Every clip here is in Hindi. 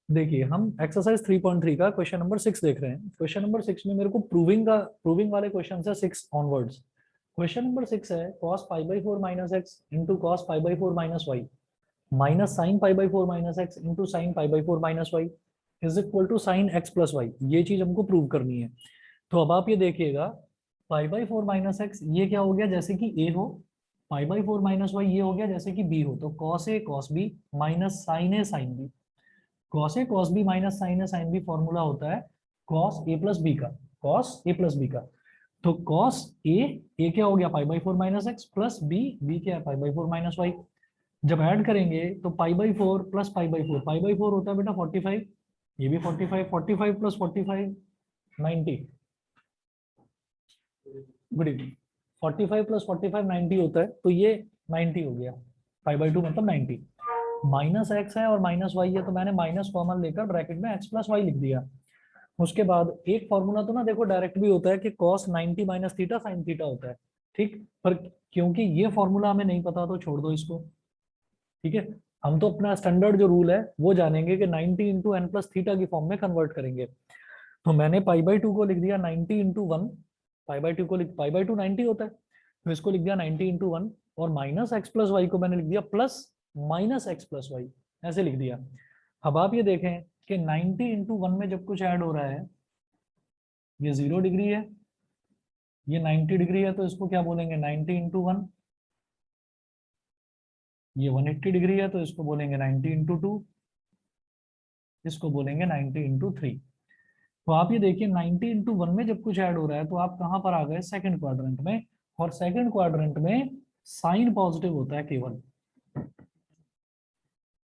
देखिए हम एक्सरसाइज 3.3 का क्वेश्चन नंबर 6 देख रहे हैं। क्वेश्चन नंबर 6 में मेरे को प्रूविंग वाले क्वेश्चन है 6 ऑनवर्ड्स। क्वेश्चन नंबर 6 है cos pi by 4 minus x into cos pi by 4 minus y minus sine pi by 4 minus x into sine pi by 4 minus y is equal to sine x plus y. ये चीज हमको प्रूव करनी है। तो अब आप ये देखिएगा, पाई बाई 4 माइनस एक्स ये क्या हो गया, जैसे कि ए हो। पाई बाई 4 माइनस वाई ये हो गया जैसे कि बी हो। तो cos A cos B minus sine A sine B. Cos A cos B minus sine A sine B formula होता है कॉस ए प्लस बी का। कॉस ए प्लस बी का। तो कॉस ए क्या हो गया pi by 4 minus x plus B क्या है पाई बाई 4 माइनस वाई। जब ऐड करेंगे तो pi by 4 plus pi by 4 होता है बेटा 45। ये भी 45, 45 प्लस 45 90। Good evening. 45 प्लस 45 90 होता है, तो ये 90 हो गया। पाई बाई 2 मतलब 90। माइनस एक्स है और माइनस वाई है, तो मैंने माइनस कॉमन लेकर ब्रैकेट में एक्स प्लस वाई लिख दिया। उसके बाद एक फॉर्मूला तो ना देखो डायरेक्ट भी होता है कि cos 90 minus theta sine theta होता है। ठीक, पर क्योंकि ये फॉर्मूला हमें नहीं पता तो छोड़ दो इसको। ठीक है, हम तो अपना स्टैंडर्ड जो रूल है वो जानेंगे कि 90 इंटू एन प्लस थीटा की फॉर्म में कन्वर्ट करेंगे। तो मैंने पाई बाई 2 को लिख दिया 90 इंटू वन। पाई बाई 2 को लिख, पाई बाई 2 90 होता है, तो इसको लिख दिया 90 इंटू वन। और माइनस एक्स प्लस वाई को मैंने लिख दिया plus minus x plus y, ऐसे लिख दिया। अब आप ये देखें कि 90 इंटू वन में जब कुछ ऐड हो रहा है, ये 0 डिग्री है, ये 90 डिग्री है, तो इसको क्या बोलेंगे 90 इंटू वन। ये 180 डिग्री है, तो इसको बोलेंगे 90 इंटू टू। इसको बोलेंगे 90 इंटू थ्री। तो आप ये देखिए 90 इंटू वन में जब कुछ ऐड हो रहा है तो आप कहाँ पर आ गए, सेकंड क्वाड्रेंट में। और सेकंड क्वाड्रेंट में साइन पॉजिटिव होता है, केवल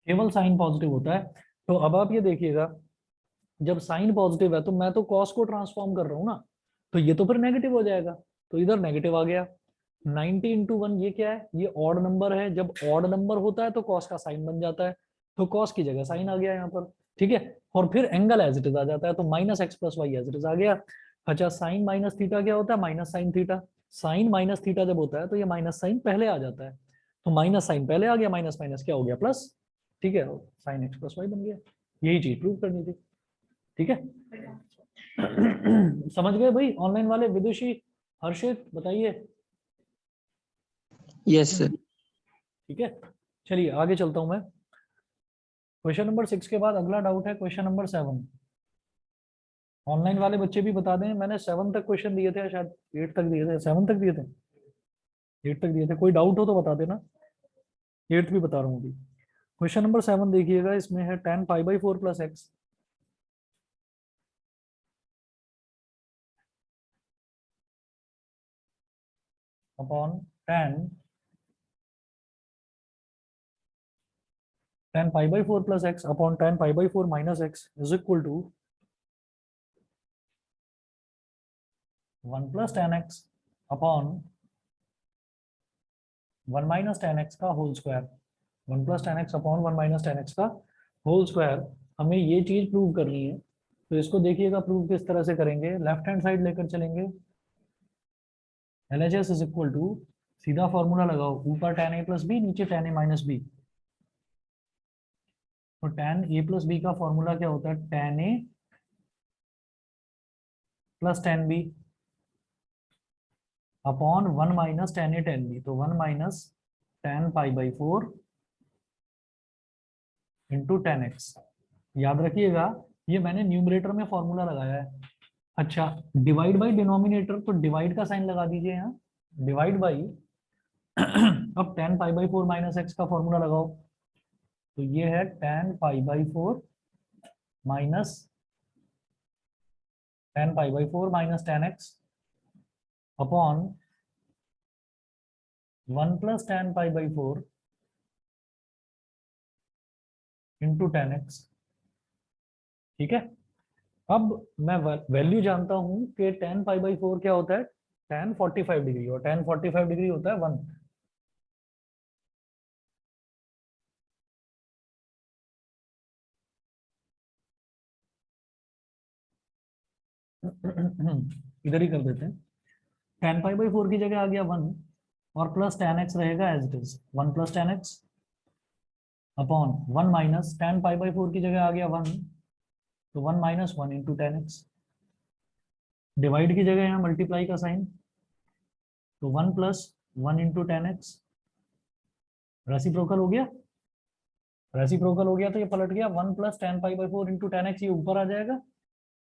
केवल साइन पॉजिटिव होता है। तो अब आप ये देखिएगा, जब साइन पॉजिटिव है तो मैं तो कॉस को ट्रांसफॉर्म कर रहा हूँ ना, तो ये तो फिर नेगेटिव हो जाएगा। तो इधर नेगेटिव आ गया। 90 इंटू वन ये क्या है, ये ऑड नंबर है। जब ऑड नंबर होता है तो कॉस का साइन बन जाता है, तो कॉस की जगह साइन आ गया यहाँ पर। ठीक है, और फिर एंगल एज इट इज आ जाता है, तो minus x plus y as it is आ गया। अच्छा, साइन माइनस थीटा क्या होता है, minus sine theta. Sine minus theta जब होता है तो ये माइनस साइन पहले आ जाता है, तो माइनस साइन पहले आ गया, माइनस माइनस क्या हो गया प्लस। ठीक है, साइन एक्स प्लस वाई बन गया। यही चीज प्रूव करनी थी। ठीक है। समझ गए भाई ऑनलाइन वाले, विदुषी हर्षित बताइए। Yes sir. ठीक है, चलिए आगे चलता हूं मैं। क्वेश्चन नंबर 6 के बाद अगला डाउट है क्वेश्चन नंबर 7। ऑनलाइन वाले बच्चे भी बता दें, मैंने 7 तक क्वेश्चन दिए थे, शायद 8 तक दिए थे, 7 तक दिए थे, 8 तक दिए थे। कोई डाउट हो तो बता देना, 8 भी बता रहा हूँ अभी। क्वेश्चन नंबर 7 देखिएगा, इसमें है tan pi by 4 plus x upon tan pi by 4 plus x upon tan pi by 4 minus x is equal to 1 plus tan x upon 1 minus tan x का whole square. 1 plus tan x upon 1 minus tan x का होल स्क्वायर। हमें ये चीज प्रूव करनी है, तो इसको देखिएगा प्रूव किस तरह से करेंगे। लेफ्ट हैंड साइड लेकर चलेंगे, LHS इज इक्वल टू, सीधा फॉर्मूला लगाओ, ऊपर tan a प्लस बी, नीचे tan a माइनस बी। तो tan a प्लस बी का फॉर्मूला क्या होता है, tan a plus tan b upon 1 minus tan a tan b। तो 1 minus tan pi by 4 into tan x। याद रखिएगा, ये मैंने न्यूमरेटर में फॉर्मूला लगाया है। अच्छा, डिवाइड बाई डिनोमिनेटर, तो डिवाइड का साइन लगा दीजिए यहाँ, डिवाइड बाई अब tan pi by 4 minus x का फॉर्मूला लगाओ, तो ये है tan pi by 4 minus tan pi by 4 minus tan x upon 1 plus tan pi by 4 into tan x. ठीक है, अब मैं वैल्यू जानता हूं कि tan पाई बाई 4 क्या होता है, tan 45 डिग्री, और tan 45 डिग्री होता है 1। इधर ही कर देते हैं। tan पाई बाई 4 की जगह आ गया 1, और प्लस tan x रहेगा as it is, 1 plus tan x upon 1 minus tan pi by 4 की जगह आ गया 1, तो 1 minus 1 into tan x. Divide की जगह यहाँ मल्टीप्लाई का साइन, तो 1 plus 1 into tan x. Reciprocal हो गया, रेसिप्रोकल हो गया तो ये पलट गया 1 plus ten pi by 4 into tan x, ये ऊपर आ जाएगा।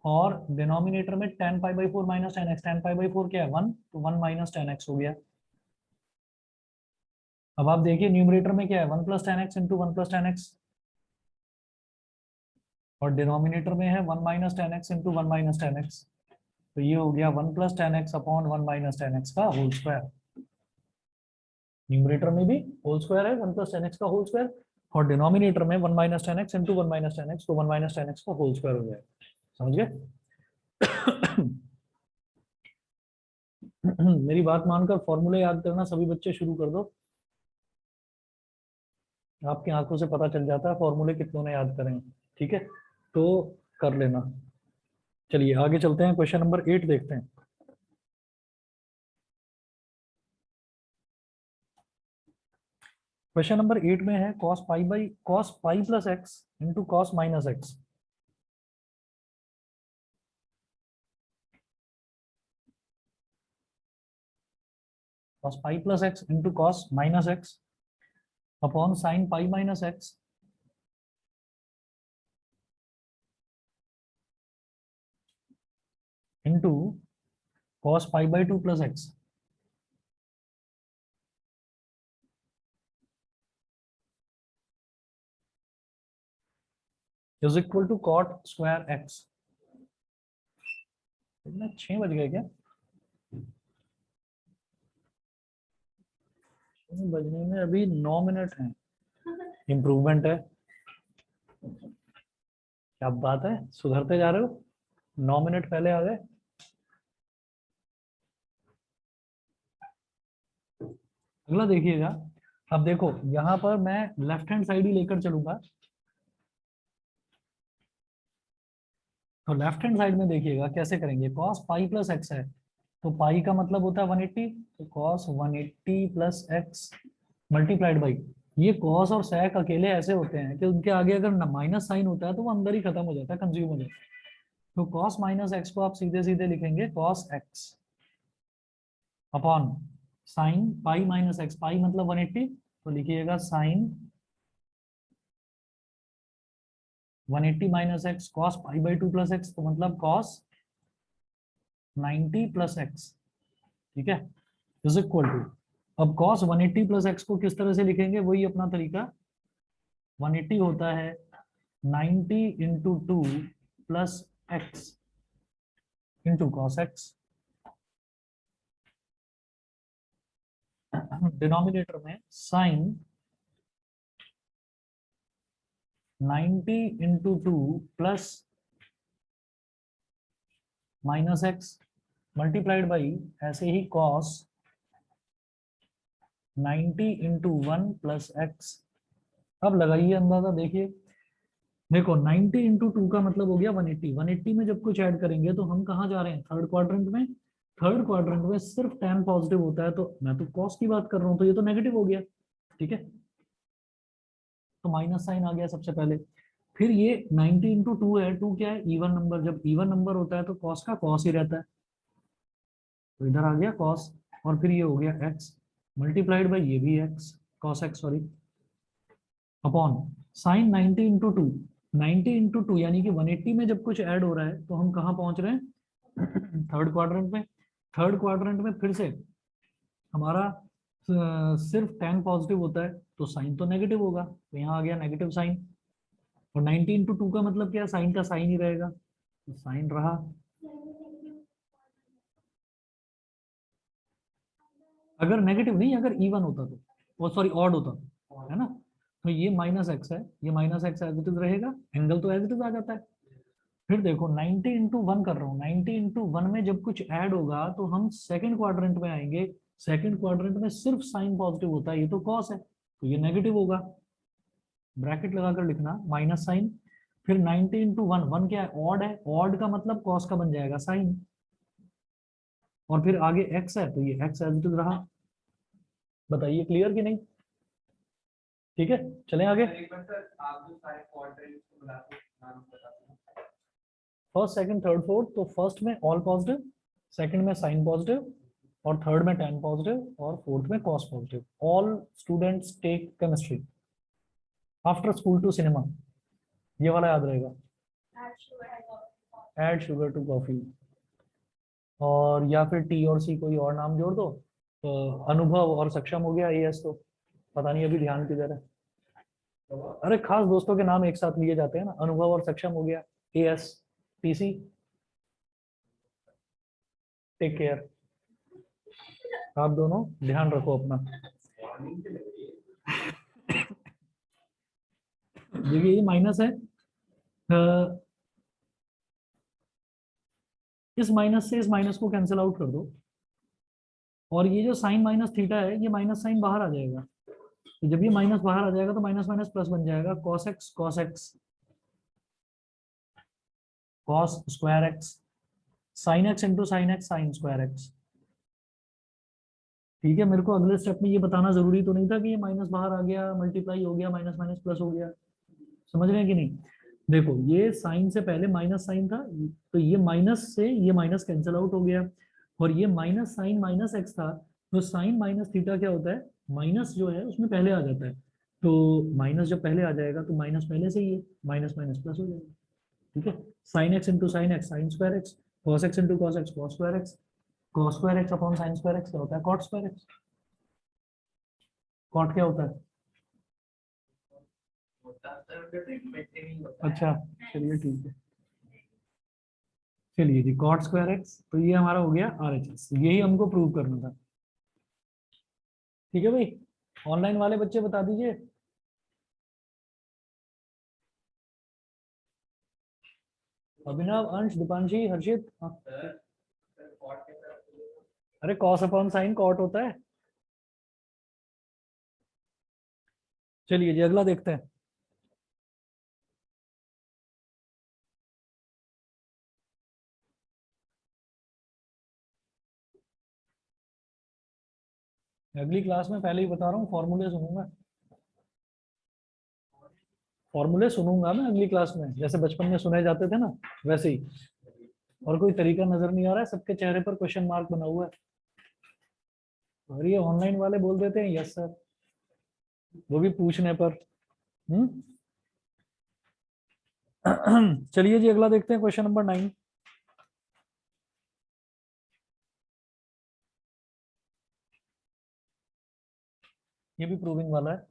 और डिनोमिनेटर में ten pi by 4 minus ten x, ten pi by 4 क्या है 1, तो 1 माइनस टेन एक्स हो गया। अब आप देखिए न्यूमरेटर में क्या है 1 plus ten x into 1 plus ten x, और डिनोमिनेटर में है 1 minus ten x into 1 minus ten x. तो ये हो गया 1 plus ten x upon 1 minus ten x का होल स्क्वायर। न्यूमरेटर में भी होल स्क्वायर है 1 प्लस टेन एक्स का होल स्क्वायर, और डिनोमिनेटर में 1 minus ten x into 1 minus ten x, तो 1 माइनस टेन एक्स का होल स्क्वायर हो जाएगा। समझ गए? मेरी बात मानकर फॉर्मूले याद करना सभी बच्चे शुरू कर दो। आपकी आंखों से पता चल जाता है फॉर्मूले कितनों ने याद करें। ठीक है, तो कर लेना। चलिए आगे चलते हैं, क्वेश्चन नंबर 8 देखते हैं। क्वेश्चन नंबर 8 में है cos pi plus x into cos minus x. cos pi plus x into cos minus x upon sine pi minus x into cos pi by 2 plus x is equal to cot square x. इतना 6 बज गए क्या? 6 बजने में अभी 9 मिनट हैं। इम्प्रूवमेंट है, क्या बात है, सुधरते जा रहे हो। 9 मिनट पहले आ गए। अगला देखिएगा। अब देखो यहाँ पर मैं लेफ्ट हैंड साइड ही लेकर चलूंगा, तो लेफ्ट हैंड साइड में देखिएगा कैसे करेंगे। cos पाई प्लस एक्स है, तो पाई का मतलब होता है 180, तो cos 180 plus x multiplied by, ये cos और sec अकेले ऐसे होते हैं कि उनके आगे अगर माइनस साइन होता है तो वो अंदर ही खत्म हो जाता है, कंज्यूम हो जाता है। तो cos माइनस एक्स को आप सीधे सीधे लिखेंगे cos x upon sine pi minus x, pi मतलब 180, तो लिखिएगा sine 180 minus x cos pi by 2 plus x, तो मतलब cos 90 प्लस एक्स। ठीक है, इज इक्वल टू, अब cos 180 प्लस एक्स को किस तरह से लिखेंगे, वही अपना तरीका। 180 होता है 90 into 2 plus x into cos x. Denominator में sine 90 into 2 plus minus x multiplied by ऐसे ही cos 90 इंटू 1 प्लस एक्स। अब लगाइए अंदाजा, देखिए देखो 90 इंटू 2 का मतलब हो गया 180, 180 में जब कुछ ऐड करेंगे तो हम कहाँ जा रहे हैं, थर्ड क्वाड्रेंट में। थर्ड क्वाड्रेंट में सिर्फ tan पॉजिटिव होता है, तो मैं तो cos की बात कर रहा हूँ, तो ये तो नेगेटिव हो गया। ठीक है, तो माइनस साइन आ गया सबसे पहले। फिर ये 90 इंटू 2 है, 2 क्या है इवन नंबर, जब इवन नंबर होता है तो cos का cos ही रहता है, तो इधर आ गया cos, और फिर ये हो गया x मल्टीप्लाइड बाई ये भी x, cos x sorry, upon sine 90 into 2, 90 into 2 यानी कि 180 में जब कुछ ऐड हो रहा है तो हम कहाँ पहुंच रहे हैं, थर्ड क्वाड्रेंट में। थर्ड क्वाड्रेंट में फिर से हमारा सिर्फ tan पॉजिटिव होता है, तो साइन तो नेगेटिव होगा, तो यहाँ आ गया नेगेटिव साइन। और 90 इंटू 2 का मतलब क्या है, साइन का साइन ही रहेगा, तो साइन रहा। अगर नेगेटिव नहीं, अगर इवन होता तो, वो सॉरी ऑड होता, है ना, तो ये माइनस एक्स है, ये minus x as it is रहेगा, एंगल तो एज इट इज आ जाता है। फिर देखो 90 इंटू 1 कर रहा हूँ, 90 इंटू 1 में जब कुछ ऐड होगा तो हम सेकंड क्वाड्रेंट में आएंगे। सेकंड क्वाड्रेंट में सिर्फ साइन पॉजिटिव होता है, ये तो कॉस है, तो ये नेगेटिव होगा, ब्रैकेट लगाकर लिखना माइनस साइन। फिर 90 इंटू 1, 1 क्या है ऑड है, ऑड का मतलब कॉस का बन जाएगा साइन, और फिर आगे एक्स है तो ये एक्स एज इट इज रहा। बताइए क्लियर कि नहीं। ठीक है, चलें आगे। फर्स्ट सेकंड थर्ड फोर्थ, तो फर्स्ट में ऑल पॉजिटिव, सेकंड में साइन पॉजिटिव, और थर्ड में tan पॉजिटिव, और फोर्थ में cos positive. All students take chemistry after school to cinema, ये वाला याद रहेगा। ऐड शुगर टू कॉफी, और या फिर टी और सी कोई और नाम जोड़ दो, तो अनुभव और सक्षम हो गया। एएस तो पता नहीं अभी ध्यान किधर है। अरे खास दोस्तों के नाम एक साथ लिए जाते हैं ना, अनुभव और सक्षम हो गया। AS, TC, take care. आप दोनों ध्यान रखो अपना। देखिए ये माइनस है, इस माइनस से इस माइनस को कैंसिल आउट कर दो, और ये जो साइन माइनस थीटा है, ये माइनस साइन बाहर आ जाएगा। तो जब ये माइनस बाहर आ जाएगा तो माइनस माइनस प्लस बन जाएगा, cos x cos square x, sine x into sign x sign square x. ठीक है, मेरे को अगले स्टेप में ये बताना जरूरी तो नहीं था कि ये माइनस बाहर आ गया, मल्टीप्लाई हो गया, माइनस माइनस प्लस हो गया। समझ रहे हैं कि नहीं? देखो ये साइन से पहले माइनस साइन था, तो ये माइनस से ये माइनस कैंसिल आउट हो गया, और ये माइनस साइन माइनस एक्स था, तो साइन माइनस थीटा क्या होता है, माइनस जो है उसमें पहले आ जाता है। तो माइनस जब पहले आ जाएगा तो माइनस पहले से ही है, माइनस माइनस प्लस हो जाएगा। ठीक है, sign x into sign x sign square x, cos x into cos x cos square x, cos square x upon sign square x क्या होता है, कॉट स्क्वायर एक्स। कॉट क्या होता है? अच्छा, चलिए ठीक है। चलिए जी, कॉट स्क्वायर एक्स, तो ये हमारा हो गया RHS, यही हमको प्रूव करना था। ठीक है भाई, ऑनलाइन वाले बच्चे बता दीजिए। अभिनव, अंश, दीपांशी, हर्षित, हाँ। अरे कॉस अपॉन साइन कॉट होता है। चलिए जी अगला देखते हैं। अगली क्लास में पहले ही बता रहा हूँ फॉर्मूले सुनूंगा, फॉर्मूले सुनूंगा मैं अगली क्लास में, जैसे बचपन में सुने जाते थे ना, वैसे ही। और कोई तरीका नजर नहीं आ रहा है, सबके चेहरे पर क्वेश्चन मार्क बना हुआ है, और ये ऑनलाइन वाले बोल देते हैं यस सर, वो भी पूछने पर। हम्म। चलिए जी अगला देखते हैं, क्वेश्चन नंबर 9। ये भी प्रूविंग वाला है।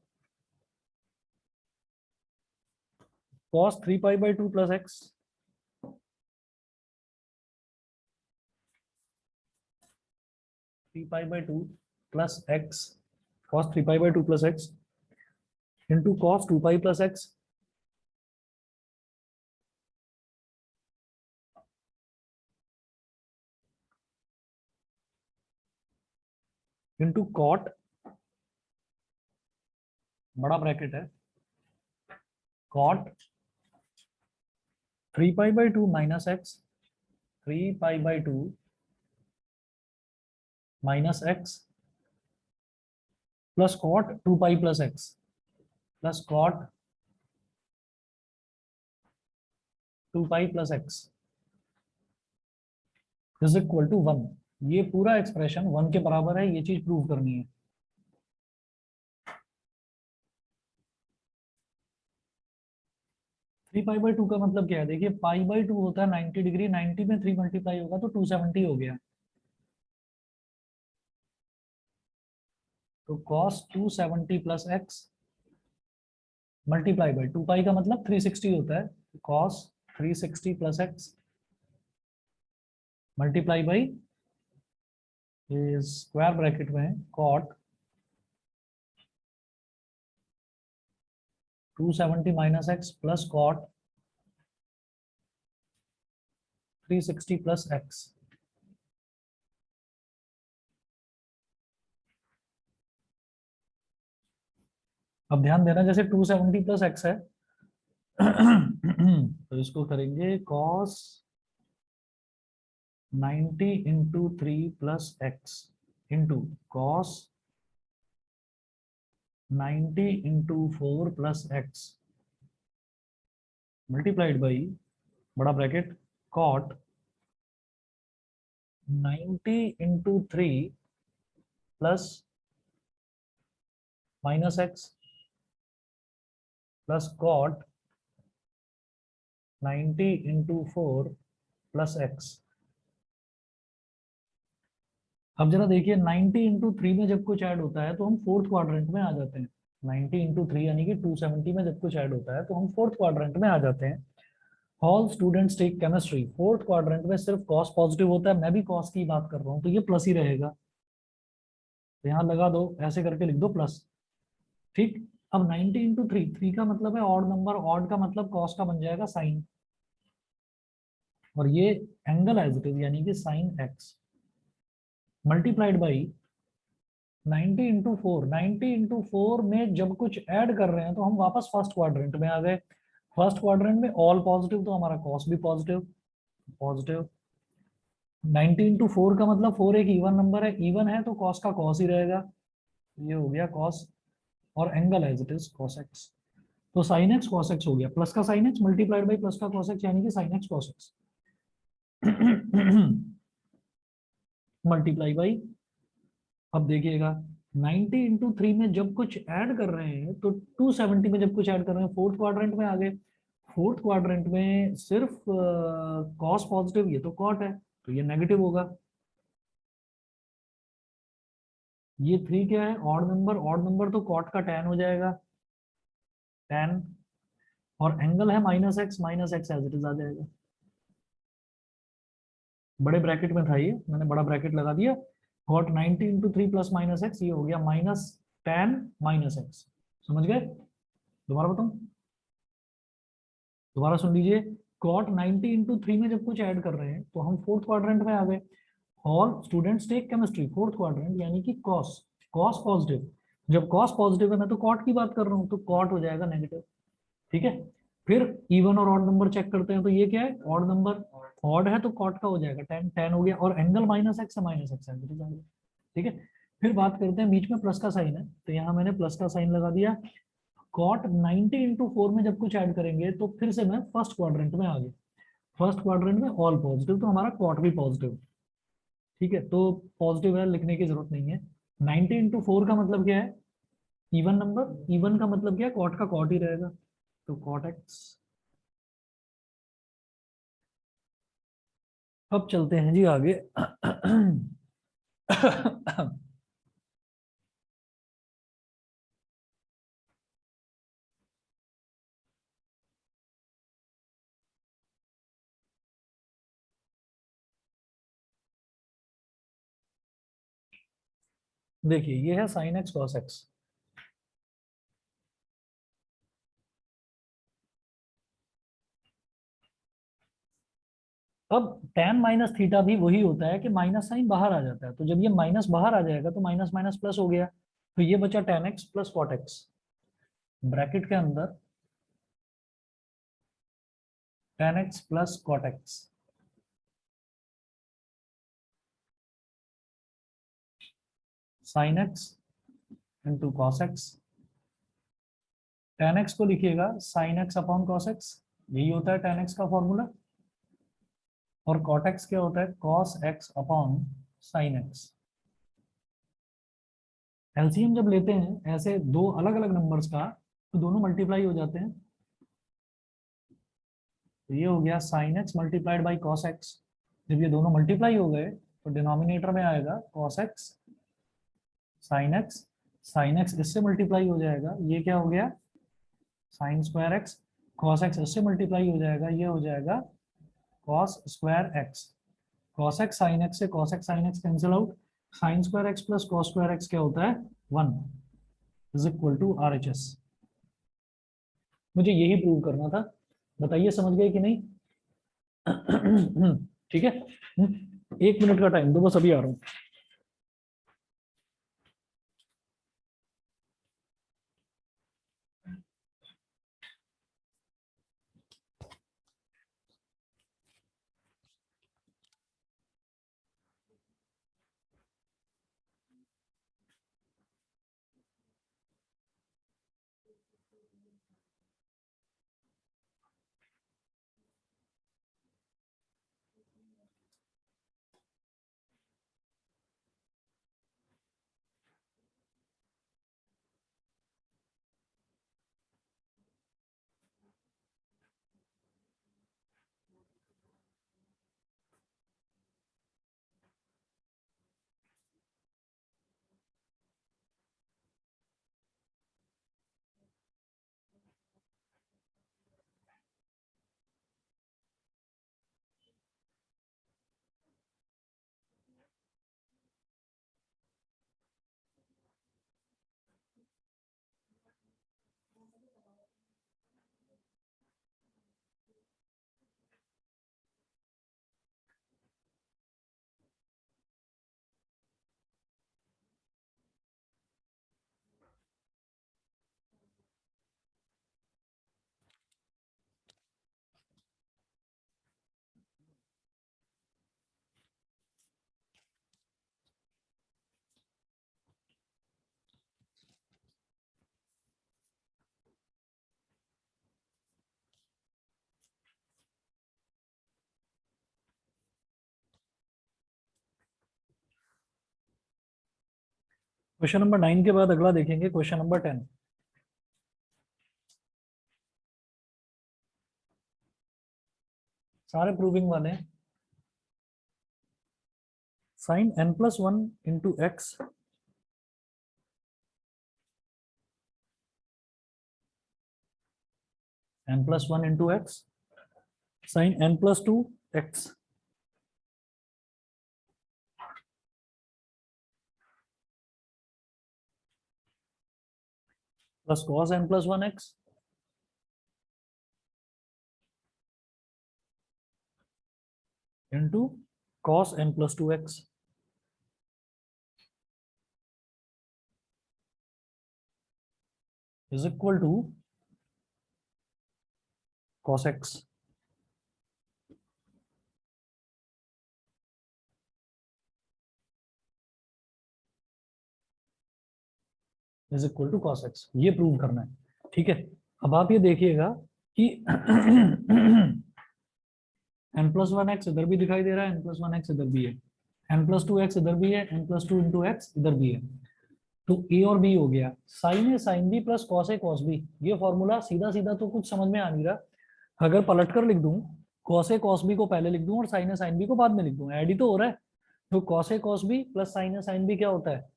cos 3π/2 plus x, 3π/2 plus x, cos 3π/2 plus x into cos 2π plus x into cot, बड़ा ब्रैकेट है, cot 3π/2 minus x, 3π/2 minus x plus cot 2π plus x, plus cot 2π plus x is equal to 1। ये पूरा एक्सप्रेशन 1 के बराबर है, ये चीज प्रूव करनी है। 3π/2 का मतलब क्या है, देखिए π/2 होता है 90 डिग्री, 90 में 3 मल्टीप्लाई होगा तो 270 हो गया, तो cos 270 plus x multiply by 2π का मतलब 360 होता है, cos 360 plus x multiply by square bracket में cot 270 minus x plus cot 360 plus x. अब ध्यान देना, जैसे 270 प्लस एक्स है तो इसको करेंगे cos 90 into 3 plus x into cos 90 into 4 plus x multiplied by बड़ा bracket cot 90 into 3 plus minus x plus cot 90 into 4 plus x. अब जरा देखिए 90 इंटू 3 में जब कुछ ऐड होता है तो हम फोर्थ क्वाड्रेंट में आ जाते हैं। 90 इंटू 3 यानी कि 270 में जब कुछ ऐड होता है तो हम फोर्थ क्वाड्रेंट में आ जाते हैं। All students take chemistry, fourth quadrant में सिर्फ कॉस पॉजिटिव होता है, मैं भी कॉस की बात कर रहा हूँ तो ये प्लस ही रहेगा, तो यहाँ लगा दो, ऐसे करके लिख दो प्लस। ठीक। अब 90 इंटू 3, 3 का मतलब है ऑड नंबर, ऑड का मतलब कॉस का बन जाएगा साइन, और ये एंगल एज इट इज यानी कि sine x multiplied by 90 into 4। 90 into 4 में जब कुछ ऐड कर रहे हैं तो हम वापस फर्स्ट क्वाड्रेंट में आ गए। फर्स्ट क्वाड्रेंट में ऑल पॉजिटिव तो हमारा कॉस भी पॉजिटिव, पॉजिटिव। 90 इंटू 4 का मतलब 4 एक इवन नंबर है, इवन है तो कॉस का कॉस ही रहेगा, ये हो गया कॉस, और angle as it is cos x. तो साइन एक्स कॉस एक्स हो गया, प्लस का sine x multiplied by plus का कॉस एक्स यानी कि sine x cos x multiply by, अब देखिएगा 90 इंटू 3 में जब कुछ ऐड कर रहे हैं तो 270 में जब कुछ ऐड कर रहे हैं फोर्थ क्वाड्रेंट में आ गए। फोर्थ क्वाड्रेंट में सिर्फ कॉस पॉजिटिव, ये तो कॉट है तो ये नेगेटिव होगा। ये 3 क्या है, ऑड नंबर, ऑड नंबर तो कॉट का tan हो जाएगा, tan, और एंगल है minus x as it is आ जाएगा। बड़े ब्रैकेट में था ये, मैंने बड़ा ब्रैकेट लगा दिया, cot 90 into 3 plus minus x, ये हो गया माइनस tan माइनस एक्स। समझ गए? दोबारा बताऊं, दोबारा सुन लीजिए। कॉट 90 इंटू 3 में जब कुछ ऐड कर रहे हैं तो हम फोर्थ क्वाड्रेंट में आ गए। All students take chemistry, fourth quadrant यानी कि कॉस, कॉस पॉजिटिव, जब कॉस पॉजिटिव है मैं तो कॉट की बात कर रहा हूँ तो कॉट हो जाएगा नेगेटिव। ठीक है। फिर इवन और ऑड नंबर चेक करते हैं तो ये क्या है, ऑड नंबर, ऑड है तो कॉट का हो जाएगा tan, tan हो गया, और एंगल माइनस एक्स है, माइनस एक्स है। ठीक है। फिर बात करते हैं, बीच में प्लस का साइन है तो यहाँ मैंने प्लस का साइन लगा दिया। कॉट 90 इंटू 4 में जब कुछ ऐड करेंगे तो फिर से मैं फर्स्ट क्वाड्रेंट में आ गया। फर्स्ट क्वाड्रेंट में ऑल पॉजिटिव तो हमारा कॉट भी पॉजिटिव। ठीक है, तो पॉजिटिव है, लिखने की जरूरत नहीं है। 90 इंटू 4 का मतलब क्या है, इवन नंबर, इवन का मतलब क्या है, कॉट का कॉट ही रहेगा, तो कॉट एक्स। अब चलते हैं जी आगे देखिए ये है साइन एक्स कॉस एक्स। अब tan माइनस थीटा भी वही होता है कि माइनस साइन बाहर आ जाता है, तो जब ये माइनस बाहर आ जाएगा तो माइनस माइनस प्लस हो गया, तो ये बचा tan x plus cot x bracket के अंदर, tan x plus cot x. Sine x into cos x, tan x को लिखिएगा sine x upon cos x, यही होता है tan एक्स का फॉर्मूला, और कॉट एक्स क्या होता है, cos x upon sine x. LCM जब लेते हैं ऐसे दो अलग अलग नंबर्स का तो दोनों मल्टीप्लाई हो जाते हैं, तो ये हो गया sign x multiplied by cos x. जब ये दोनों मल्टीप्लाई हो गए तो डिनोमिनेटर में आएगा cos x sine x, sine x इससे मल्टीप्लाई हो जाएगा, ये क्या हो गया sine square x, cos x इससे मल्टीप्लाई हो जाएगा, ये हो जाएगा cos square x. Cos x sine x से cos x sine x cancel out, sine square x plus cos square x क्या होता है 1 is equal to R H S. मुझे यही प्रूव करना था, बताइए समझ गए कि नहीं? ठीक है, 1 मिनट का टाइम दो, बस अभी आ रहा हूँ। क्वेश्चन नंबर 9 के बाद अगला देखेंगे क्वेश्चन नंबर 10। सारे प्रूविंग वाले हैं। Sine n+1 into x n+1 into x sine n+2 x plus cos n+1 x into cos n+2 x is equal to cos x. Is equal to cos x, ये प्रूव करना है। ठीक है, अब आप ये देखिएगा कि n+1 एक्स इधर भी दिखाई दे रहा है, n+1 एक्स इधर भी है, n+2 एक्स इधर भी है, n+2 इंटू एक्स इधर भी है। तो ए और बी हो गया, sign A sine B plus cos A cos B. ये फॉर्मूला सीधा सीधा तो कुछ समझ में आ नहीं रहा। अगर पलट कर लिख दूं, कॉस ए कॉस बी को पहले लिख दूं और साइन ए साइन बी को बाद में लिख दूं, ऐड ही तो हो रहा है। तो cos A cos B plus sine A sine B क्या होता है?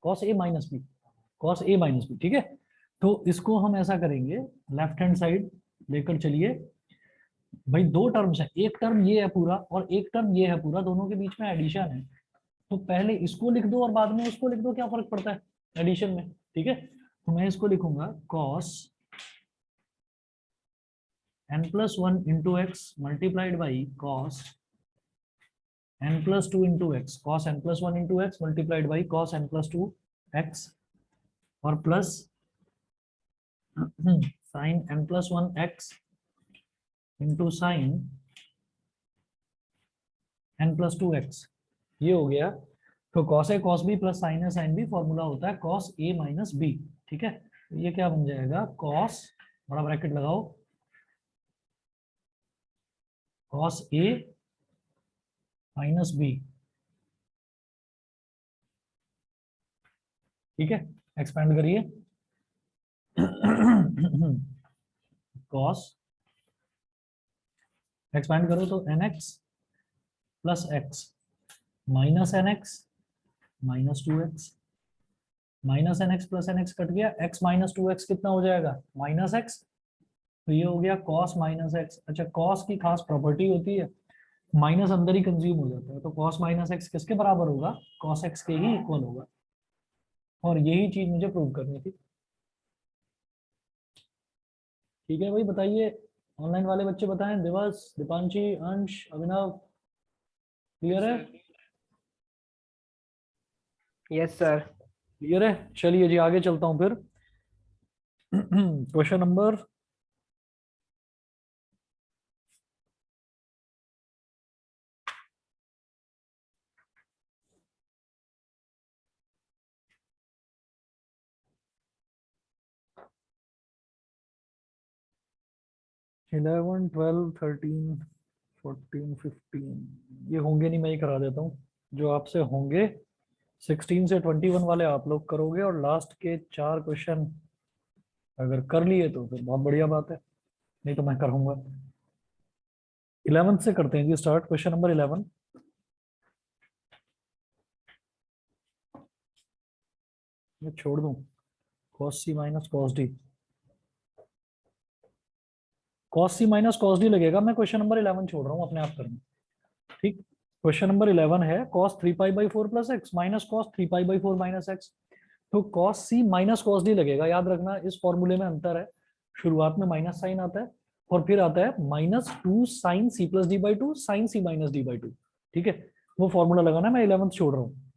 कॉस ए माइनस बी, कॉस ए माइनस बी। ठीक है, तो इसको हम ऐसा करेंगे, लेफ्ट हैंड साइड लेकर चलिए। भाई दो टर्म्स है, एक टर्म ये है पूरा और एक टर्म ये है पूरा, दोनों के बीच में एडिशन है। तो पहले इसको लिख दो और बाद में उसको लिख दो, क्या फर्क पड़ता है एडिशन में। ठीक है, तो मैं इसको लिखूंगा cos n+1 into x multiplied by cos n+2 into x, cos n+1 into x multiplied by cos n+2 x और plus sine n+1 x into sine n+2 x. ये हो गया। तो cos A cos B plus sine A sine B formula होता है कॉस ए माइनस बी। ठीक है, तो ये क्या बन जाएगा, कॉस, बड़ा ब्रैकेट लगाओ, कॉस ए माइनस बी। ठीक है, एक्सपेंड करिए, कॉस, एक्सपेंड करो तो n x plus x minus n x minus 2x, minus n x plus n x cut गया, x माइनस 2x कितना हो जाएगा, माइनस एक्स। तो ये हो गया cos माइनस एक्स। अच्छा, cos की खास प्रॉपर्टी होती है, माइनस अंदर ही कंज्यूम हो जाता है, तो cos माइनस एक्स किसके बराबर होगा, cos x के ही इक्वल होगा। और यही चीज मुझे प्रूव करनी थी। ठीक है भाई, बताइए, ऑनलाइन वाले बच्चे बताएं, दिवस, दीपांशी, अंश, अभिनव, क्लियर है? Yes sir. क्लियर है, चलिए जी आगे चलता हूं फिर। क्वेश्चन नंबर 11, 12, 13, 14, 15 ये होंगे नहीं, मैं ही करा देता हूँ। जो आपसे होंगे 16 से 21 वाले आप लोग करोगे, और लास्ट के 4 क्वेश्चन अगर कर लिए तो फिर बहुत बढ़िया बात है, नहीं तो मैं करूंगा। 11 से करते हैं जी स्टार्ट, क्वेश्चन नंबर 11। मैं छोड़ दूं cos c minus cos d, cos c minus cos d लगेगा, मैं क्वेश्चन नंबर 11 छोड़ रहा हूँ, अपने आप करना। ठीक, क्वेश्चन नंबर 11 है cos 3π/4 plus x minus cos 3π/4 minus x. तो cos c minus cos d लगेगा। याद रखना इस फॉर्मूले में अंतर है, शुरुआत में माइनस साइन आता है और फिर आता है -2 sine C plus D by two sine C minus D by two. ठीक है, वो फॉर्मूला लगाना, मैं 11th छोड़ रहा हूँ,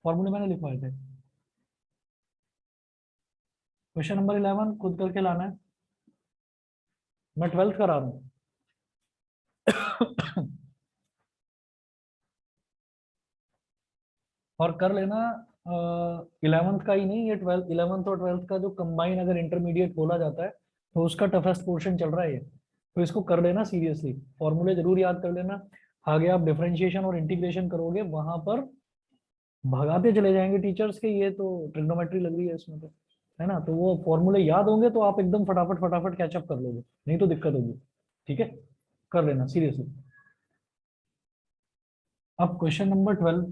फॉर्मूले मैंने लिखवाए थे। क्वेश्चन नंबर 11 खुद करके लाना है, मैं 12th करा रहा हूँ। और कर लेना 11th का ही नहीं, ये 11th और 12th का जो कंबाइन अगर इंटरमीडिएट बोला जाता है तो उसका टफेस्ट पोर्शन चल रहा है ये, तो इसको कर लेना सीरियसली, फॉर्मूले जरूर याद कर लेना। आगे आप डिफरेंशिएशन और इंटीग्रेशन करोगे, वहां पर भगाते चले जाएंगे टीचर्स के, ये तो ट्रिग्नोमेट्री लग रही है इसमें तो, है ना। तो वो फॉर्मूले याद होंगे तो आप एकदम फटाफट फटाफट कैचअप कर लोगे, नहीं तो दिक्कत होगी। ठीक है, कर लेना सीरियसली। अब question number 12।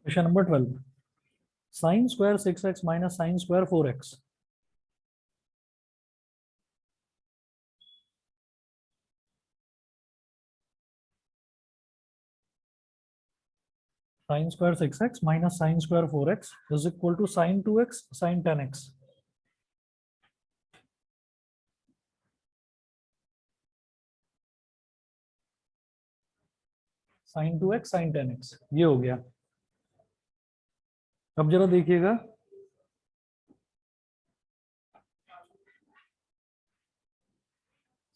Question number 12, sine square 6x minus sine square 4x। Sine square 6x minus sine square 4x is equal to sine 2x sine 10x। Sine 2x sine 10x ये हो गया। अब जरा देखिएगा,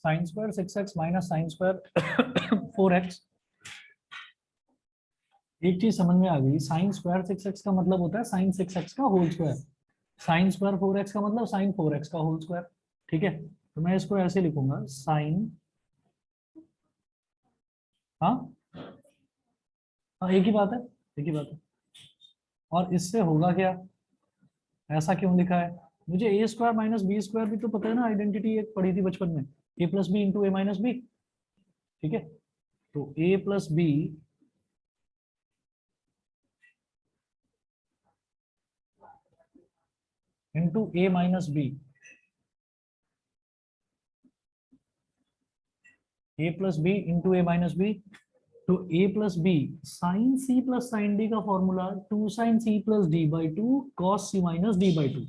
sine square 6x minus sine square 4x, एक चीज समझ में आ गई, साइन स्क्वायर 6x का मतलब होता है साइन 6x का whole square, sign square 4x का मतलब साइन 4x का होल स्क्वायर। ठीक है, तो मैं इसको ऐसे लिखूंगा, साइन, हाँ हाँ एक ही बात है, एक ही बात है। और इससे होगा क्या, ऐसा क्यों लिखा है, मुझे ए स्क्वायर माइनस बी स्क्वायर भी तो पता है ना, आइडेंटिटी एक पढ़ी थी बचपन में, A plus B into A minus B. ठीक है, तो A plus B into A minus B, A plus B into A minus B. तो A plus B sine C plus sine D का formula two sine C plus D by two cos C minus D by two.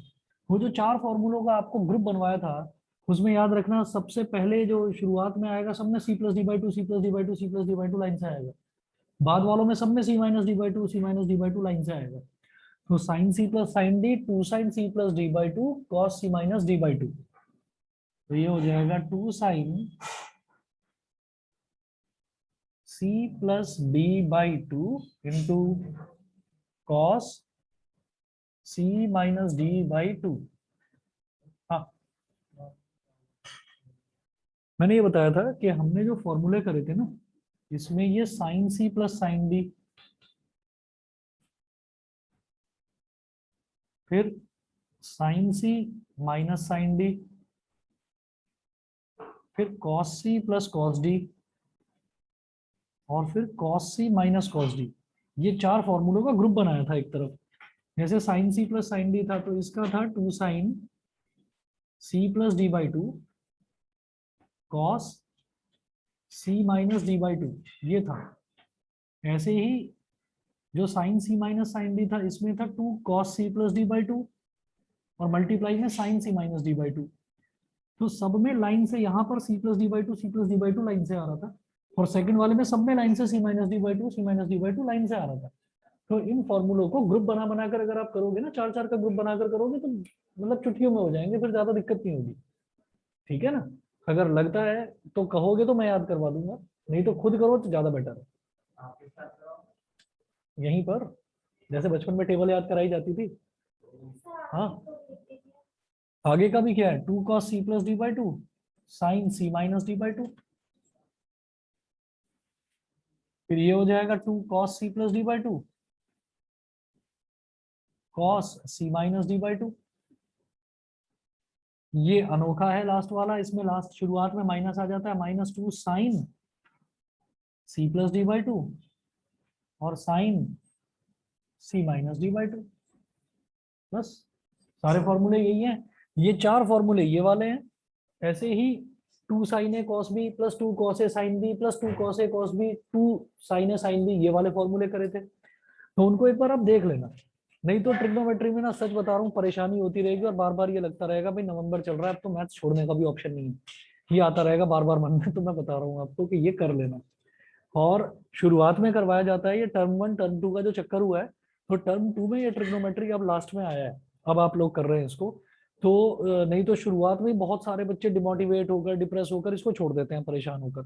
वो जो चार फॉर्मूलों का आपको ग्रुप बनवाया था, उसमें याद रखना सबसे पहले जो शुरुआत में आएगा सब में C plus D by two, C plus D by two, C plus D by two line से आएगा। बाद वालों में सब में C minus D by two, C minus D by two line से आएगा। तो sine C plus sine D two sine C plus D by two cos C minus D by two. तो ये हो जाएगा two sine C plus D by two into cos C minus D by two. हाँ, मैंने ये बताया था कि हमने जो फॉर्मूले करे थे ना, इसमें ये sine C plus sine D, फिर sine C minus sine D, फिर cos C plus cos D, और फिर cos C minus cos D. ये चार फॉर्मूलों का ग्रुप बनाया था एक तरफ। जैसे sine C plus sine D था, तो इसका था two sine C plus D by two cos C minus D by two, ये था। ऐसे ही जो sine C minus sine D था, इसमें था two cos C plus D by two और मल्टीप्लाई में sine C minus D by two. तो सब में लाइन से यहाँ पर C plus D by two, C plus D by two line से आ रहा था, और सेकंड वाले में सब में लाइन से C minus D by two, C minus D by two line से आ रहा था। तो इन फॉर्मूलों को ग्रुप बना बनाकर अगर आप करोगे ना, चार चार का ग्रुप बनाकर करोगे, तो मतलब चुटकियों में हो जाएंगे, फिर ज्यादा दिक्कत नहीं होगी। ठीक है ना, अगर लगता है तो कहोगे तो मैं याद करवा दूंगा, नहीं तो खुद करो तो ज्यादा बेटर है। यहीं पर जैसे बचपन में टेबल याद कराई जाती थी। हाँ, आगे का भी क्या है, two cos C plus D by two sine C minus D by two, फिर ये हो जाएगा two cos C plus D by two cos C minus D by two. ये अनोखा है लास्ट वाला, इसमें लास्ट शुरुआत में माइनस आ जाता है, minus two sine C plus D by two और sine C minus D by two. बस, सारे फॉर्मूले यही हैं, ये चार फॉर्मूले ये वाले हैं। ऐसे ही two sine A cos B plus two cos A sine B plus two cos A cos B two sine A sine B, ये वाले फॉर्मूले करे थे, तो उनको एक बार आप देख लेना। नहीं तो ट्रिग्नोमेट्री में ना, सच बता रहा हूँ, परेशानी होती रहेगी और बार बार ये लगता रहेगा भाई नवंबर चल रहा है, अब तो मैथ्स छोड़ने का भी ऑप्शन नहीं है, ये आता रहेगा बार बार मन में। तो मैं बता रहा हूँ आपको कि ये कर लेना, और शुरुआत में करवाया जाता है ये टर्म 1 टर्म 2 का जो चक्कर हुआ है, तो टर्म 2 में ये ट्रिग्नोमेट्री अब लास्ट में आया है, अब आप लोग कर रहे हैं इसको। तो नहीं तो शुरुआत में बहुत सारे बच्चे डिमोटिवेट होकर डिप्रेस होकर इसको छोड़ देते हैं, परेशान होकर।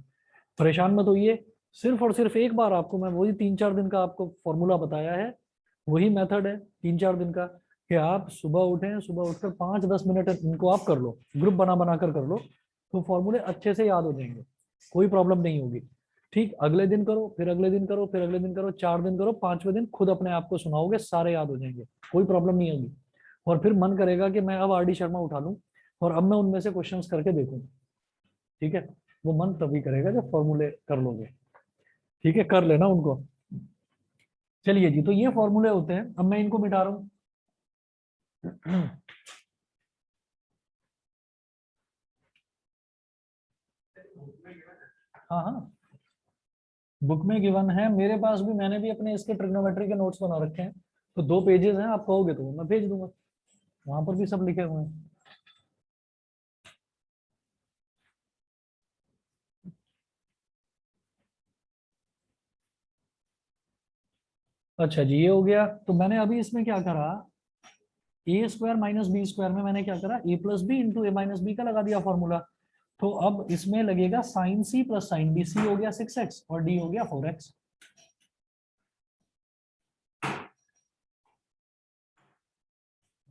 परेशान मत होइए, सिर्फ और सिर्फ एक बार आपको मैं वही 3-4 दिन का आपको फॉर्मूला बताया है, वही मेथड है 3-4 दिन का, कि आप सुबह उठें, सुबह उठकर 5-10 मिनट इनको आप कर लो, ग्रुप बना बना कर लो, तो फॉर्मूले अच्छे से याद हो जाएंगे, कोई प्रॉब्लम नहीं होगी। ठीक, अगले दिन करो, फिर अगले दिन करो, फिर अगले दिन करो, 4 दिन करो, 5वें दिन खुद अपने आप को सुनाओगे, सारे याद हो जाएंगे, कोई प्रॉब्लम नहीं होगी। और फिर मन करेगा कि मैं अब RD शर्मा उठा लूं और अब मैं उनमें से क्वेश्चंस करके देखूं। ठीक है, वो मन तभी करेगा जब फॉर्मूले कर लोगे। ठीक है, कर लेना उनको। चलिए जी, तो ये फॉर्मूले होते हैं, अब मैं इनको मिटा रहा हूँ। हाँ हाँ, बुक में गिवन है, मेरे पास भी, मैंने भी अपने इसके ट्रिग्नोमेट्री के नोट्स बना रखे हैं, तो 2 पेजेस हैं, आप कहोगे तो मैं भेज दूंगा, वहां पर भी सब लिखे हुए हैं। अच्छा जी, ये हो गया। तो मैंने अभी इसमें क्या करा, a² - b² में मैंने क्या करा, a+b × a - b का लगा दिया फॉर्मूला। तो अब इसमें लगेगा sine c plus sine B, C हो गया 6x और d हो गया 4x।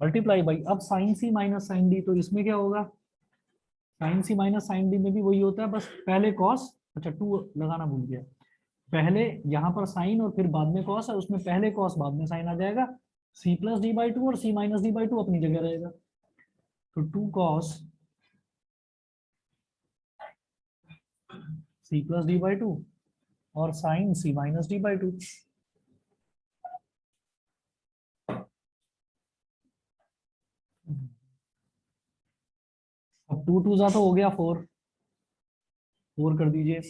मल्टीप्लाई बाई, अब sine c minus sine D, तो इसमें क्या होगा, sine c minus sine D में भी वही होता है, बस पहले कॉस, अच्छा 2 लगाना भूल गया, पहले यहाँ पर साइन और फिर बाद में कॉस है, उसमें पहले कॉस बाद में साइन आ जाएगा, c+d/2 और c-d/2 अपनी जगह रहेगा, तो 2 cos c+d/2 और साइन c-d/2। अब 2 2 तो हो गया 4, 4 कर दीजिए,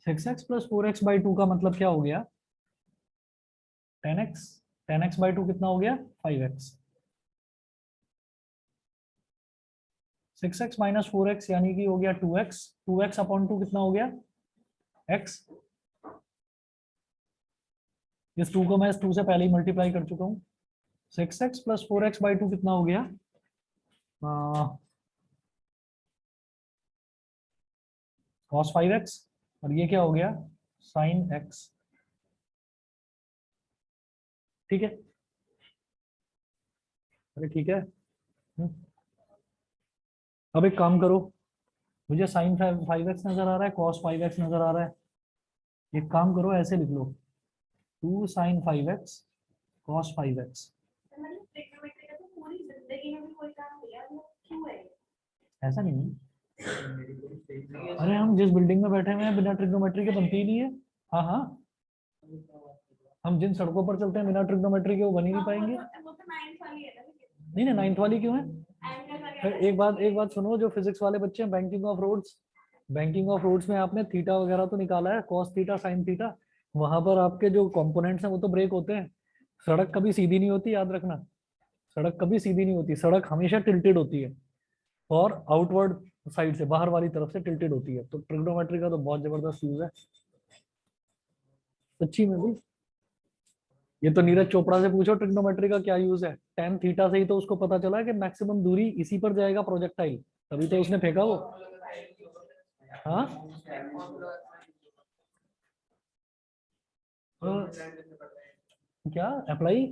6x + 4x/2 का मतलब क्या हो गया, 10x, 10x/2 कितना हो गया, 5x, 6x - 4x यानी कि हो गया 2x, 2x/2 कितना हो गया, x, इस 2 को मैं इस 2 से पहले ही मल्टीप्लाई कर चुका हूँ, 6x + 4x/2 कितना हो गया, cos 5x, और ये क्या हो गया, sin x। ठीक है, अरे ठीक है। हम्म, अब एक काम करो, मुझे sin 5x नजर आ रहा है, cos 5x नजर आ रहा है, एक काम करो ऐसे लिख लो, 2 sin 5x cos 5x। ऐसा नहीं है, अरे हम जिस बिल्डिंग में बैठे हुए हैं बिना ट्रिग्नोमेट्री के बनती ही नहीं है। हाँ हाँ, हम जिन सड़कों पर चलते हैं बिना ट्रिग्नोमेट्री के वो बन ही नहीं पाएंगे। नहीं नहीं, 9th वाली क्यों है, फिर एक बात सुनो, जो फिजिक्स वाले बच्चे हैं, बैंकिंग ऑफ रोड्स में आपने थीटा वगैरह तो निकाला है, कॉस थीटा साइन थीटा, वहां पर आपके जो कंपोनेंट्स हैं वो तो ब्रेक होते हैं, सड़क कभी सीधी नहीं होती, याद रखना, सड़क कभी सीधी नहीं होती, सड़क हमेशा टिल्टेड होती है, और आउटवर्ड साइड से, बाहर वाली तरफ से टिल्टेड होती है, तो ट्रिग्नोमेट्री का तो बहुत जबरदस्त यूज है, सच्ची में भी। ये तो नीरज चोपड़ा से पूछो ट्रिग्नोमेट्री का क्या यूज है, टेन थीटा से ही तो उसको पता चला है कि मैक्सिमम दूरी इसी पर जाएगा प्रोजेक्टाइल, तभी तो उसने फेंका वो। हाँ, क्या अप्लाई,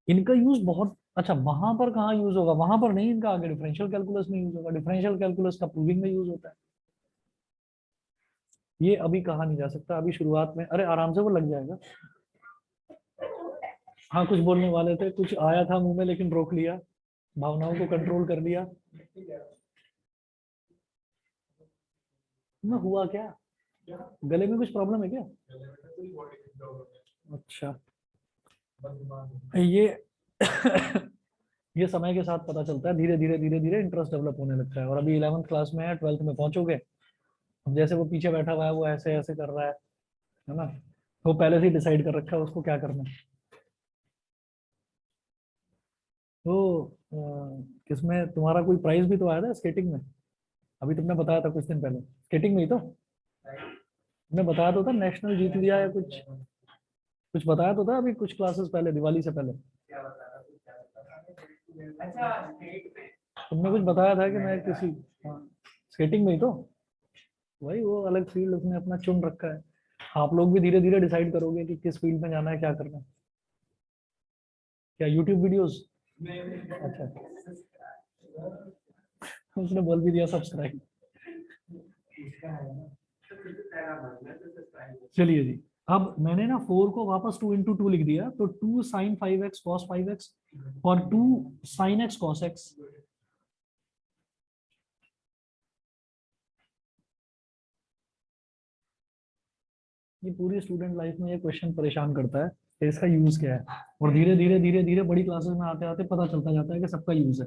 इनका यूज बहुत, अच्छा वहां पर कहाँ यूज होगा, वहां पर नहीं, इनका आगे डिफरेंशियल कैलकुलस में यूज होगा, डिफरेंशियल कैलकुलस का प्रूविंग में यूज होता है, ये अभी कहा नहीं जा सकता, अभी शुरुआत में, अरे आराम से वो लग जाएगा। हाँ, कुछ बोलने वाले थे, कुछ आया था मुंह में लेकिन रोक लिया, भावनाओं को कंट्रोल कर लिया। मैं हुआ क्या, गले में कुछ प्रॉब्लम है क्या, अच्छा, ये ये समय के साथ पता चलता है, धीरे धीरे इंटरेस्ट डेवलप होने लगता है, और अभी 11th क्लास में है, 12th में पहुंचोगे, अब जैसे वो पीछे बैठा हुआ है, वो ऐसे ऐसे कर रहा है ना, वो पहले से ही डिसाइड कर रखा है उसको क्या करना है। तो किसमें तुम्हारा कोई प्राइज भी तो आया था स्केटिंग में, अभी तुमने बताया था कुछ दिन पहले, स्केटिंग में ही तो तुमने बताया तो था, नेशनल जीत लिया या कुछ कुछ बताया तो था अभी कुछ क्लासेस पहले, दिवाली से पहले। तुमने कुछ बताया था कि मैं किसी, हाँ, स्केटिंग में ही तो, वही वो अलग फील्ड उसने अपना चुन रखा है। आप लोग भी धीरे धीरे डिसाइड करोगे कि किस फील्ड में जाना है, क्या करना है। क्या यूट्यूब वीडियोस? अच्छा, उसने बोल भी दिया सब्सक्राइब। चलिए जी, अब मैंने ना 4 को वापस 2 × 2 लिख दिया, तो 2 sin 5x cos 5x और 2 sin x cos x। ये पूरी स्टूडेंट लाइफ में ये क्वेश्चन परेशान करता है कि इसका यूज क्या है, और धीरे धीरे धीरे धीरे बड़ी क्लासेस में आते आते पता चलता जाता है कि सबका यूज है।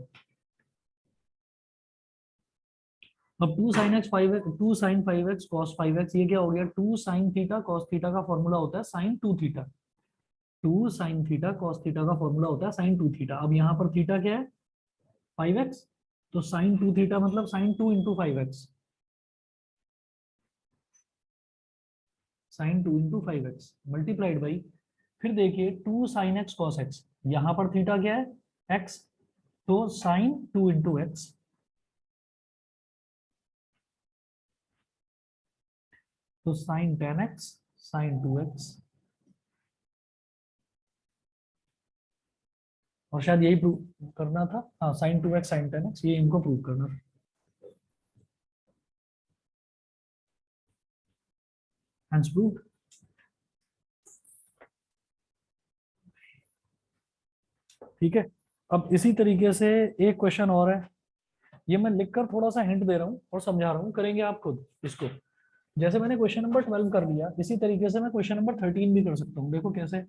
अब 2 sin x 5x 2 sin 5x cos 5x, ये क्या हो गया? 2 sin थीटा cos थीटा का फॉर्मूला होता है sin 2 theta. 2 sin theta cos theta का फॉर्मूला होता है sin 2 थीटा। अब यहाँ पर थीटा क्या है? 5x, तो sin 2 थीटा मतलब sin 2 × 5x, sin 2 × 5x multiplied by, फिर देखिए 2 sin x cos x, यहाँ पर थीटा क्या है? x, तो sin 2 × x, तो sin 10x sin 2x, और शायद यही प्रूव करना था, हाँ sin 2x sin 10x, ये इनको प्रूव करना था। Hence proved। ठीक है, अब इसी तरीके से एक क्वेश्चन और है, ये मैं लिखकर थोड़ा सा हिंट दे रहा हूँ और समझा रहा हूँ, करेंगे आप खुद इसको। जैसे मैंने क्वेश्चन नंबर 12 कर लिया, इसी तरीके से मैं क्वेश्चन नंबर 13 भी कर सकता हूँ। देखो कैसे।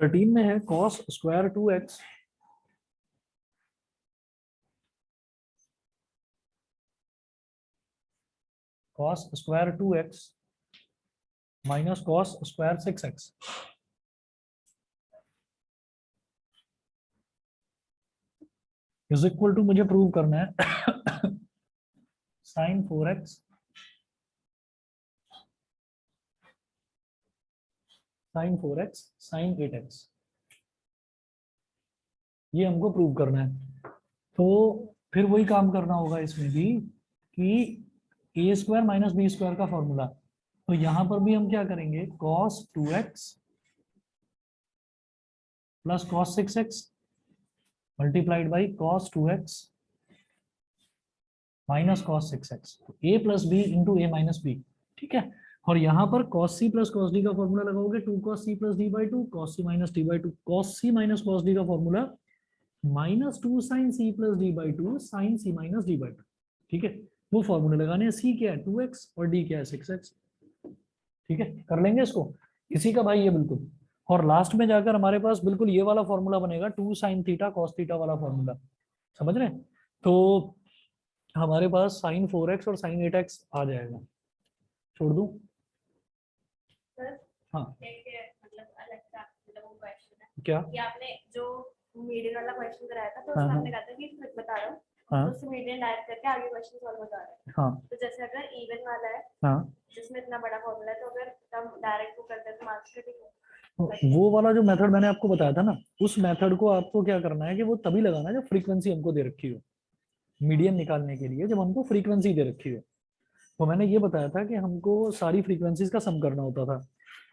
13 में है cos square 2x cos square 2x minus cos square 6x is equal to, मुझे प्रूव करना है sin 4x sin 4x sin 8x, ये हमको प्रूव करना है। तो फिर वही काम करना होगा इसमें भी कि A square minus B square का फॉर्मूला, तो यहां पर भी हम क्या करेंगे? cos 2x plus cos 6x multiplied by cos 2x minus cos 6x, तो a plus B into A minus B. ठीक है, और यहाँ पर cos c plus cos d का फॉर्मूला लगाओगे, 2 cos c plus d by 2 cos c minus d by 2, cos c minus cos d का formula minus 2 sin c plus d by 2 sin c minus d by 2। ठीक है, वो फॉर्मूले लगाने हैं। c क्या है? 2x और d क्या है? 6x। ठीक है, कर लेंगे इसको, इसी का भाई ये बिल्कुल। और लास्ट में जाकर हमारे पास बिल्कुल ये वाला फॉर्मूला बनेगा, 2 sin थीटा cos थीटा वाला फॉर्मूला। समझ रहे हैं? तो हमारे पास sin 4x और sin 8x आ जाएगा। छोड़ दूं? सर हाँ, मतलब अलग सा मतलब वो क्वेश्चन है क्या? कि आपने जो मीडियन वाला क्वेश्चन कराया था तो हाँ उसमें हाँ आपने कहा था कि ट्रिक बता रहा हूँ, हाँ तो उससे मीडियन डायरेक्ट करके आगे क्वेश्चन सॉल्व हो जा रहा है। हाँ तो जैसे अगर इवन वाला है हाँ, जिसमें इतना बड़ा फॉर्मूला है, तो अगर हम डायरेक्ट वो करते हैं तो मार्क्स ठीक है। तो वो वाला जो मेथड मैंने आपको बताया था ना, उस मेथड को आपको क्या करना है कि वो तभी लगाना है जब फ्रीक्वेंसी हमको दे रखी हो, मीडियन निकालने के लिए जब हमको फ्रीक्वेंसी दे रखी हो। तो मैंने ये बताया था कि हमको सारी फ्रीक्वेंसीज का सम करना होता था,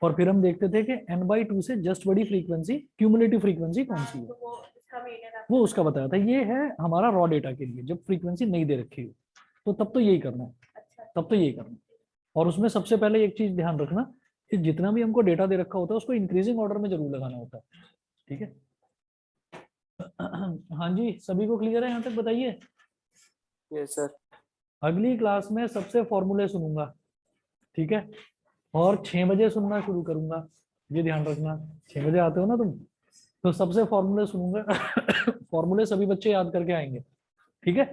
और फिर हम देखते थे कि n/2 से जस्ट बड़ी फ्रीक्वेंसी, क्यूमुलेटिव फ्रीक्वेंसी कौन सी है, तो वो इसका मीडियन वो उसका बताया था। ये है हमारा रॉ डेटा के लिए, जब फ्रीक्वेंसी नहीं दे रखी हो, तो तब तो यही करना है, अच्छा तब तो यही करना है। और उसमें सबसे पहले एक चीज ध्यान रखना कि जितना भी हमको डेटा दे रखा होता है उसको इंक्रीजिंग ऑर्डर में जरूर लगाना होता है। ठीक है, हाँ जी, सभी को क्लियर है यहाँ तक? बताइए। Yes sir. अगली क्लास में सबसे फॉर्मूले सुनूंगा, ठीक है, और 6 बजे सुनना शुरू करूंगा, ये ध्यान रखना। 6 बजे आते हो ना तुम, तो सबसे फॉर्मूले सुनूंगा फॉर्मूले सभी बच्चे याद करके आएंगे। ठीक है,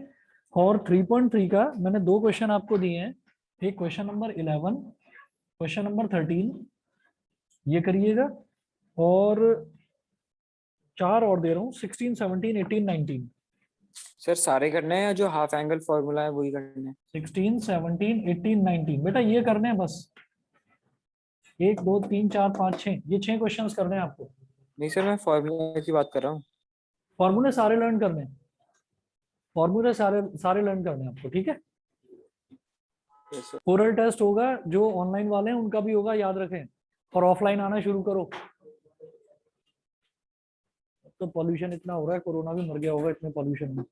और 3.3 का मैंने 2 क्वेश्चन आपको दिए हैं, एक क्वेश्चन नंबर 11, क्वेश्चन नंबर 13, ये करिएगा। और 4 और दे रहा हूँ, 16, 17, 18, 19। सर सारे करने हैं या जो हाफ एंगल फॉर्मूला है वही करने हैं? 16, 17, 18, 19 बेटा ये करने हैं बस। 1 2 3 4 5 6, ये 6 क्वेश्चंस करने हैं आपको। नहीं सर, मैं फॉर्मूला की बात कर रहा हूँ। फॉर्मूले सारे लर्न करने हैं, फॉर्मूले सारे सारे लर्न करने हैं आपको, ठीक है। Yes sir. ओरल टेस्ट होगा, जो ऑनलाइन वाले हैं उनका भी होगा, याद रखें। और ऑफलाइन आना शुरू करो। तो पॉल्यूशन इतना हो रहा है, कोरोना भी मर गया होगा इतने पॉल्यूशन में।